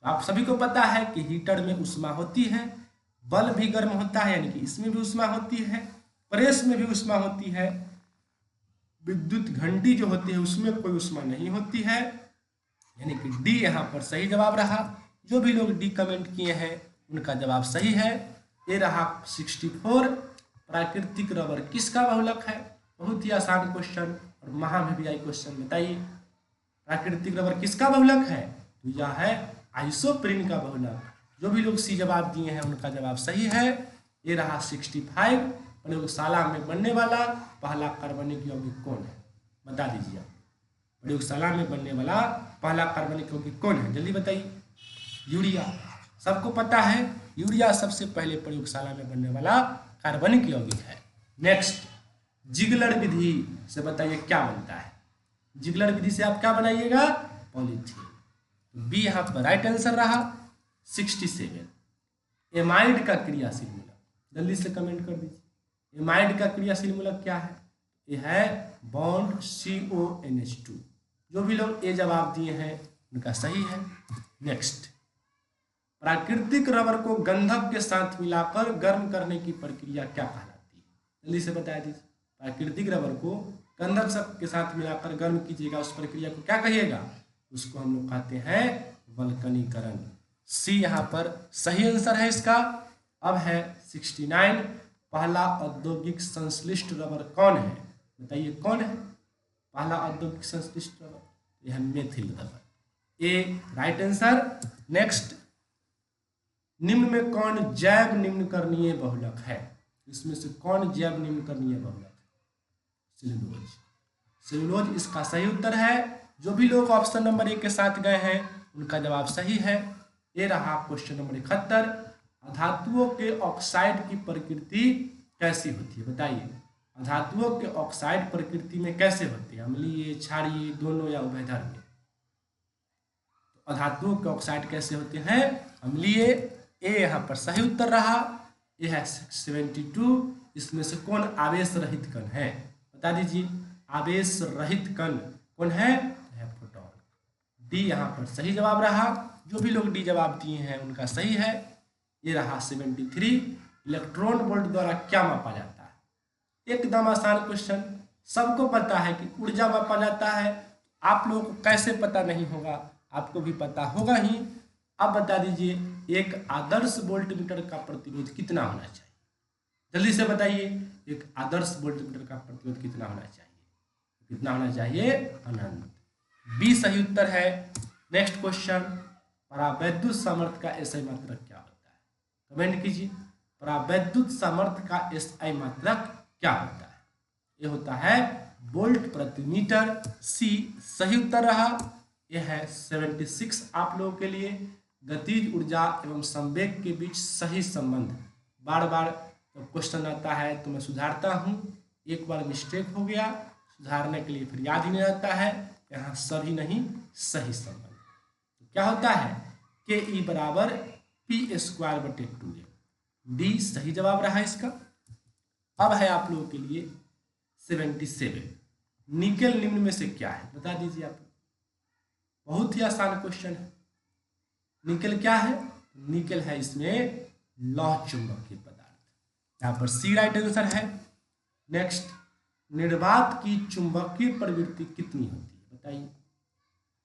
तो आप सभी को पता है कि हीटर में ऊष्मा होती है, बल्ब भी गर्म होता है, यानी कि इसमें भी ऊष्मा होती है, प्रेस में भी ऊष्मा होती है, विद्युत घंटी जो होती है उसमें कोई ऊष्मा नहीं होती है, यानी कि डी यहां पर सही जवाब रहा। जो भी लोग डी कमेंट किए हैं उनका जवाब सही है। ये रहा 64। प्राकृतिक रबर किसका बहुलक है? बहुत ही आसान क्वेश्चन और महा में भी आई क्वेश्चन। बताइए प्राकृतिक रबर किसका बहुलक है? तो यह है आइसोप्रीन का बहुलक। जो भी लोग सी जवाब दिए हैं उनका जवाब सही है। ये रहा 65। प्रयोगशाला में बनने वाला पहला कार्बनिक यौगिक कौन है? बता दीजिए। प्रयोगशाला में बनने वाला पहला कार्बनिक यौगिक कौन है? जल्दी बताइए। यूरिया। सबको पता है यूरिया सबसे पहले प्रयोगशाला में बनने वाला कार्बनिक यौगिक है। नेक्स्ट, जिगलर विधि से बताइए क्या बनता है? जिगलर विधि से आप क्या बनाइएगा? पॉलीथीन। बी यहाँ पर राइट आंसर रहा 67। एमाइड का क्रियाशील मूलक, जल्दी से कमेंट कर दीजिए। एमाइड का क्रियाशील मूलक क्या है? यह है बॉन्ड CONH2। जो भी लोग ए जवाब दिए हैं उनका सही है। नेक्स्ट, प्राकृतिक रबर को गंधक के साथ मिलाकर गर्म करने की प्रक्रिया क्या कहलाती है? जल्दी से बता दीजिए। प्राकृतिक रबर को गंधक के साथ मिलाकर गर्म कीजिएगा, उस प्रक्रिया को क्या कहिएगा? उसको हम लोग कहते हैं वल्कनीकरण। सी यहाँ पर सही आंसर है इसका। अब है 69। पहला औद्योगिक संश्लिष्ट रबर कौन है? बताइए कौन है पहला औद्योगिक संश्लिष्ट रबर? यह है मेथिल रबर। ए राइट आंसर। नेक्स्ट, निम्न में कौन जैव निम्नकरणीय बहुलक है? इसमें से कौन जैव निम्नकरणीय बहुलक है? सेलुलोज। सेलुलोज इसका सही उत्तर है। जो भी लोग ऑप्शन नंबर 1 के साथ गए हैं उनका जवाब सही है। ये रहा क्वेश्चन नंबर 71। धातुओं के ऑक्साइड की प्रकृति कैसी होती है? बताइए धातुओं के ऑक्साइड प्रकृति में कैसे होती है? अम्लीय, क्षारीय, दोनों या उभयधर्मी? तो धातुओं के ऑक्साइड कैसे होते हैं? अम्लीय। ए यहाँ पर सही उत्तर रहा। यह है 72। इसमें से कौन आवेश रहित कण है? बता दीजिए। आवेश रहित कण कौन है? प्रोटॉन। डी यहाँ पर सही जवाब रहा। जो भी लोग डी जवाब दिए हैं उनका सही है। ये रहा 73। इलेक्ट्रॉन वोल्ट द्वारा क्या मापा जाता है? एकदम आसान क्वेश्चन, सबको पता है कि ऊर्जा मापा जाता है। आप लोगों को कैसे पता नहीं होगा? आपको भी पता होगा ही। अब बता दीजिए एक आदर्श वोल्टमीटर का प्रतिरोध कितना होना चाहिए? जल्दी से बताइए। एक आदर्श वोल्टमीटर का प्रतिरोध कितना होना चाहिए? कितना होना चाहिए? अनंत। बी सही उत्तर है। नेक्स्ट क्वेश्चन, परावैद्युत सामर्थ्य का एसआई मात्रक क्या होता है? कमेंट कीजिए। परावैद्युत सामर्थ्य का एसआई मात्रक क्या होता है? ये होता है वोल्ट प्रति मीटर। सी सही उत्तर रहा। यह है 76 आप लोगों के लिए। गतिज ऊर्जा एवं संवेग के बीच सही संबंध। बार बार तो क्वेश्चन आता है तो मैं सुधारता हूँ। एक बार मिस्टेक हो गया, सुधारने के लिए फिर याद ही नहीं रहता है। यहाँ सभी नहीं, सही संबंध। तो क्या होता है? KE बराबर P²/2। डी सही जवाब रहा इसका। अब है आप लोगों के लिए 77। निकेल निम्न में से क्या है? बता दीजिए आप। बहुत ही आसान क्वेश्चन है। निकेल क्या है? निकेल है इसमें लौह चुंबकीय पदार्थ। यहाँ पर सी राइट आंसर है। नेक्स्ट, निर्वात की चुंबकीय प्रवृत्ति कितनी होती है? बताइए।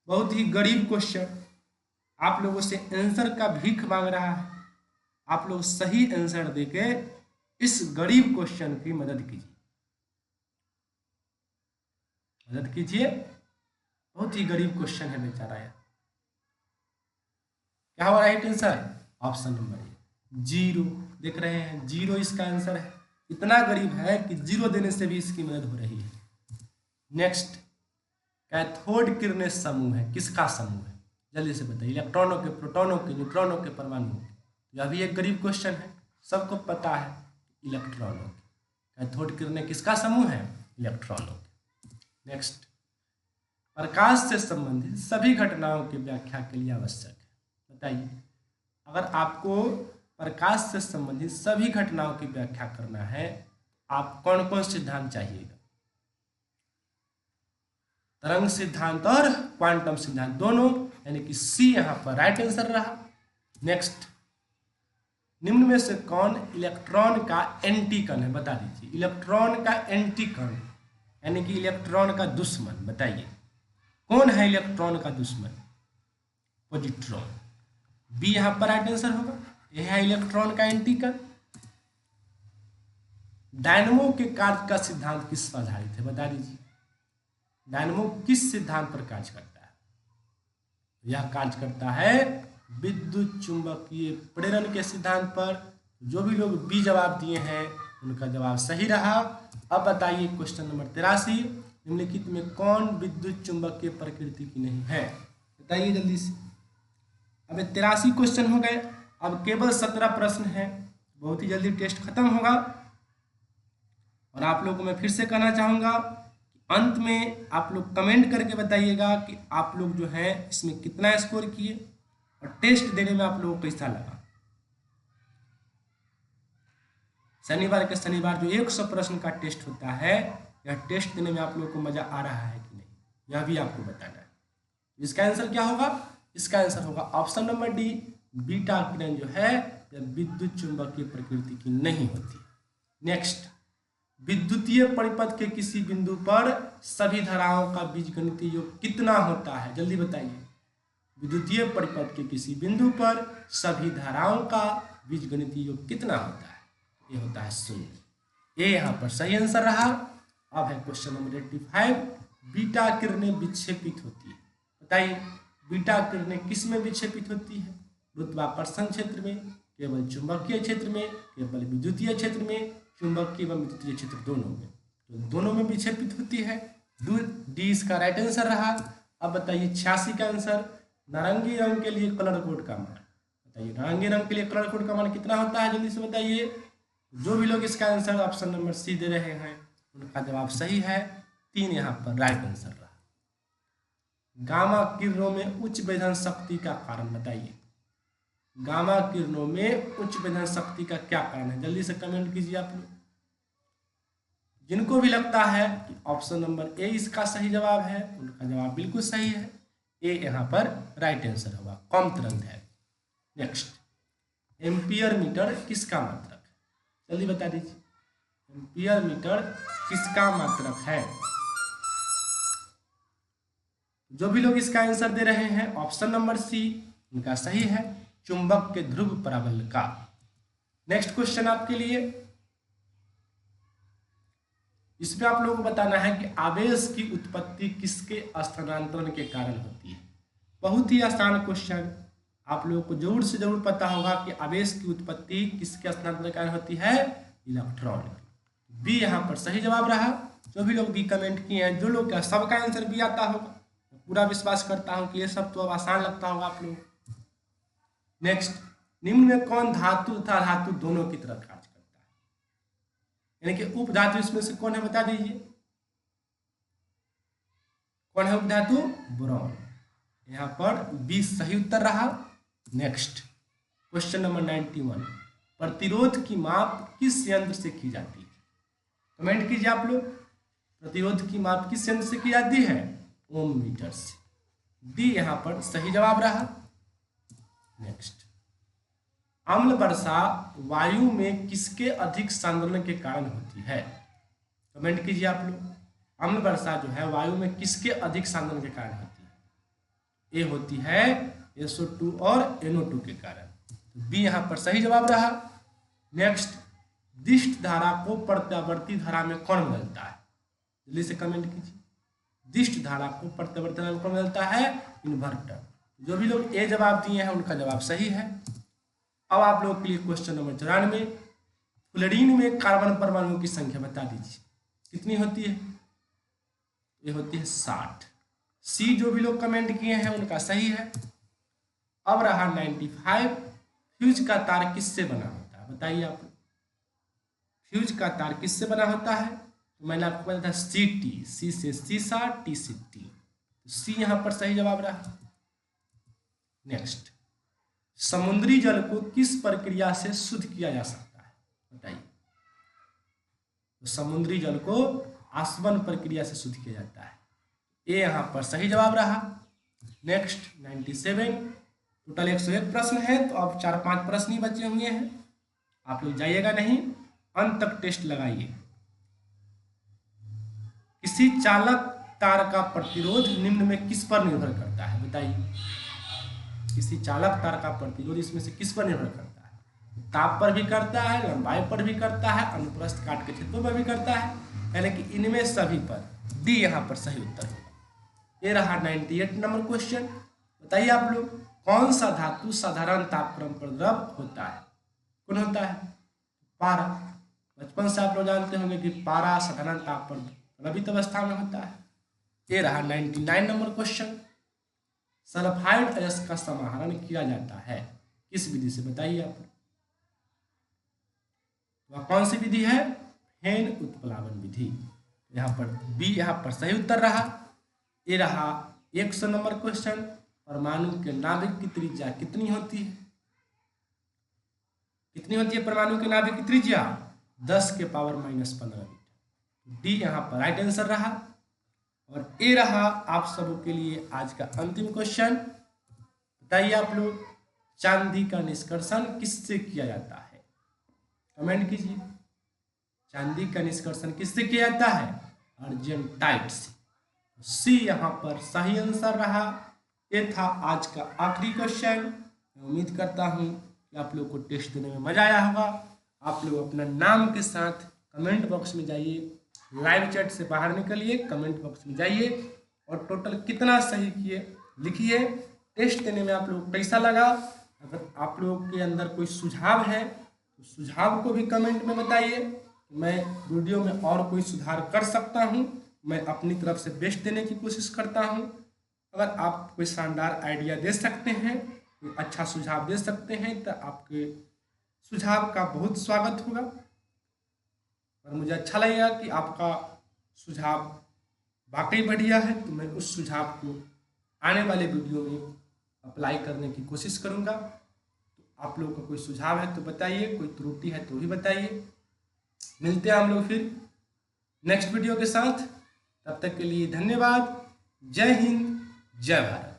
बहुत ही गरीब क्वेश्चन, आप लोगों से आंसर का भीख मांग रहा है। आप लोग सही आंसर देके इस गरीब क्वेश्चन की मदद कीजिए। मदद कीजिए, बहुत ही गरीब क्वेश्चन है बेचारा यार। क्या हुआ right answer? Option number A 0। देख रहे हैं 0 इसका आंसर है। इतना गरीब है कि 0 देने से भी इसकी मदद हो रही है। नेक्स्ट, कैथोड किरणें समूह है किसका समूह है? जल्दी से बताइए। इलेक्ट्रॉनों के, प्रोटॉनों के, न्यूट्रॉनों के, परमाणुओं के? यह भी एक गरीब क्वेश्चन है, सबको पता है इलेक्ट्रॉनों के। कैथोड किरणें किसका समूह है? इलेक्ट्रॉनों के। नेक्स्ट, प्रकाश से संबंधित सभी घटनाओं की व्याख्या के लिए आवश्यक है। बताइए अगर आपको प्रकाश से संबंधित सभी घटनाओं की व्याख्या करना है, आप कौन कौन सिद्धांत चाहिएगा? तरंग सिद्धांत और क्वांटम सिद्धांत दोनों, यानी कि सी यहाँ पर राइट आंसर रहा। नेक्स्ट, निम्न में से कौन इलेक्ट्रॉन का एंटी कण है? बता दीजिए। इलेक्ट्रॉन का एंटी कण यानी कि इलेक्ट्रॉन का दुश्मन, बताइए कौन है इलेक्ट्रॉन का दुश्मन? पॉजिट्रॉन। बी यहाँ पर राइट आंसर होगा। यह है इलेक्ट्रॉन का एंटीकन। डायनमो के कार्य का सिद्धांत किस पर आधारित है, बता दीजिए। डायनमो किस सिद्धांत पर कार्य करता है? यह कार्य करता है विद्युत चुंबकीय प्रेरण के सिद्धांत पर। जो भी लोग बी जवाब दिए हैं उनका जवाब सही रहा। अब बताइए क्वेश्चन नंबर 83, निम्नलिखित में कौन विद्युत चुंबकीय प्रकृति की नहीं है, बताइए जल्दी से। अब 83 क्वेश्चन हो गए, अब केवल 17 प्रश्न है, बहुत ही जल्दी टेस्ट खत्म होगा। और आप लोगों को मैं फिर से कहना चाहूँगा, अंत में आप लोग कमेंट करके बताइएगा कि आप लोग जो है इसमें कितना स्कोर किए और टेस्ट देने में आप लोगों को कैसा लगा। शनिवार के शनिवार जो 100 प्रश्न का टेस्ट होता है, यह टेस्ट देने में आप लोगों को मजा आ रहा है कि नहीं, यह भी आपको बताना है। इसका आंसर क्या होगा? इसका आंसर होगा ऑप्शन नंबर डी, बीटा किरण जो है यह विद्युत चुंबकीय प्रकृति की नहीं होती। नेक्स्ट, विद्युतीय परिपथ के किसी बिंदु पर सभी धाराओं का बीजगणितीय योग कितना होता है, जल्दी बताइए। विद्युतीय परिपथ के किसी बिंदु पर सभी धाराओं का बीजगणितीय योग कितना होता है? ये होता है 0। ये यहाँ पर सही आंसर रहा। अब है क्वेश्चन नंबर 85, बीटा किरणें विक्षेपित होती है, बताइए बीटा किरणें किस में विक्षेपित होती है? गुरुत्वाकर्षण क्षेत्र में, केवल चुंबकीय क्षेत्र में, केवल विद्युतीय क्षेत्र में, चुंबकीय एवं विद्युतीय क्षेत्र दोनों में। तो दोनों में विक्षेपित होती है। डी इसका राइट आंसर रहा। अब बताइए 86 का आंसर, नारंगी रंग के लिए कलर कोड का मान, बताइए नारंगी रंग के लिए कलर कोड का मान कितना होता है, जल्दी से बताइए। जो भी लोग इसका आंसर ऑप्शन नंबर सी दे रहे हैं उनका जवाब सही है। 3 यहाँ पर राइट आंसर रहा। गामा किरणों में उच्च विभेदन शक्ति का कारण बताइए। गामा किरणों में उच्च विभेदन शक्ति का क्या कारण है, जल्दी से कमेंट कीजिए आप लोग। जिनको भी लगता है कि ऑप्शन नंबर ए इसका सही जवाब है, उनका जवाब बिल्कुल सही है। ए यहाँ पर राइट आंसर होगा, कम तरंग है। नेक्स्ट, एम्पियर मीटर किसका मात्रक है, जल्दी बता दीजिए। एम्पियर मीटर किसका मात्रक है? जो भी लोग इसका आंसर दे रहे हैं ऑप्शन नंबर सी उनका सही है, चुंबक के ध्रुव प्राबल्य का। नेक्स्ट क्वेश्चन आपके लिए, इसमें आप लोगों को बताना है कि आवेश की उत्पत्ति किसके स्थानांतरण के कारण होती है। बहुत ही आसान क्वेश्चन, आप लोगों को जरूर से जरूर पता होगा कि आवेश की उत्पत्ति किसके स्थानांतरण के कारण होती है? इलेक्ट्रॉन। बी यहाँ पर सही जवाब रहा। जो भी लोग बी कमेंट किए हैं, जो लोग का सबका आंसर भी आता होगा, पूरा विश्वास करता हूं कि ये सब तो अब आसान लगता होगा आप लोग। नेक्स्ट, निम्न में कौन धातु तथा धातु दोनों की तरह कार्य करता है, यानी कि उपधातु इसमें से कौन है, बता दीजिए। कौन है उपधातु? बोरॉन। यहाँ पर बी सही उत्तर रहा। नेक्स्ट, क्वेश्चन नंबर 91, प्रतिरोध की माप किस यंत्र से की जाती है, कमेंट कीजिए आप लोग। प्रतिरोध की माप किस यंत्र से की जाती है? ओम मीटर से। डी यहाँ पर सही जवाब रहा। नेक्स्ट, अम्ल वर्षा वायु में किसके अधिक सांद्रण के कारण होती है, कमेंट कीजिए आप लोग। अम्ल वर्षा जो है वायु में किसके अधिक सांद्रण के कारण होती है? ये होती है SO2 और NO2 के कारण। तो बी यहाँ पर सही जवाब रहा। नेक्स्ट, दिष्ट धारा को प्रत्यावर्ती धारा में कौन बदलता है, जल्दी से कमेंट कीजिए। दिष्ट धारा को प्रत्यावर्ती धारा में कौन बदलता है? इन्वर्टर। जो भी लोग ए जवाब दिए हैं उनका जवाब सही है। अब आप लोगों के लिए क्वेश्चन नंबर 94, फ्लोरीन में कार्बन परमाणुओं की संख्या बता दीजिए कितनी होती है? ये होती है 60। सी जो भी लोग कमेंट किए हैं उनका सही है। अब रहा 95, फ्यूज का तार किससे बना होता है, बताइए आप। फ्यूज का तार किससे बना होता है? तो मैंने आपको बताया था सी से सीसा, टी से टी। सी यहां पर सही जवाब रहा। नेक्स्ट, समुद्री जल को किस प्रक्रिया से शुद्ध किया जा सकता है, बताइए। तो समुद्री जल को आसवन प्रक्रिया से शुद्ध किया जाता है। ए यहां पर सही जवाब रहा। नेक्स्ट 97, टोटल 101 प्रश्न है, तो अब 4-5 प्रश्न ही बचे हुए हैं। आप लोग जाइएगा नहीं, अंत तक टेस्ट लगाइए। किसी चालक तार का प्रतिरोध निम्न में किस पर निर्भर करता है, बताइए। किसी चालक तार का प्रतिरोध इसमें से किस पर निर्भर करता है? ताप पर भी करता है, लंबाई पर भी करता है, अनुप्रस्थ काट के क्षेत्रों पर भी करता है, यानी कि इनमें सभी पर। डी यहाँ पर सही उत्तर होगा। ये रहा 98 नंबर क्वेश्चन। बताइए आप लोग, कौन सा धातु साधारण तापक्रम पर द्रव होता है? कौन होता है? पारा। बचपन से आप लोग जानते होंगे कि पारा साधारण ताप पर द्रवित अवस्था में होता है। ये रहा 99 नंबर क्वेश्चन। सल्फाइड अयस्क का समाहरण किया जाता है किस विधि से? बताइए आप। वह कौन सी विधि है? फेन उत्प्लावन विधि। यहाँ पर बी यहाँ पर सही उत्तर रहा। ये रहा 100 नंबर क्वेश्चन। परमाणु के नाभिक की त्रिज्या कितनी होती है? कितनी होती है परमाणु के नाभिक की त्रिज्या? 10 के पावर -15 मीटर। डी यहाँ पर राइट आंसर रहा। और ये रहा आप सबों के लिए आज का अंतिम क्वेश्चन। बताइए आप लोग, चांदी का निष्कर्षण किससे किया जाता है? कमेंट कीजिए। चांदी का निष्कर्षण किससे किया जाता है? अर्जेंटाइट से। सी यहाँ पर सही आंसर रहा। ये था आज का आखिरी क्वेश्चन। मैं उम्मीद करता हूँ कि आप लोग को टेस्ट देने में मजा आया होगा। आप लोग अपना नाम के साथ कमेंट बॉक्स में जाइए, लाइव चैट से बाहर निकलिए, कमेंट बॉक्स में जाइए और टोटल कितना सही किए लिखिए। टेस्ट देने में आप लोग कैसा लगा? अगर आप लोगों के अंदर कोई सुझाव है तो सुझाव को भी कमेंट में बताइए। मैं वीडियो में और कोई सुधार कर सकता हूं। मैं अपनी तरफ से बेस्ट देने की कोशिश करता हूं। अगर आप कोई शानदार आइडिया दे सकते हैं, कोई अच्छा सुझाव दे सकते हैं, तो आपके सुझाव का बहुत स्वागत होगा। और मुझे अच्छा लगेगा कि आपका सुझाव वाकई बढ़िया है, तो मैं उस सुझाव को आने वाले वीडियो में अप्लाई करने की कोशिश करूँगा। तो आप लोगों का कोई सुझाव है तो बताइए, कोई त्रुटि है तो भी बताइए। मिलते हैं हम लोग फिर नेक्स्ट वीडियो के साथ। तब तक के लिए धन्यवाद। जय हिंद, जय भारत।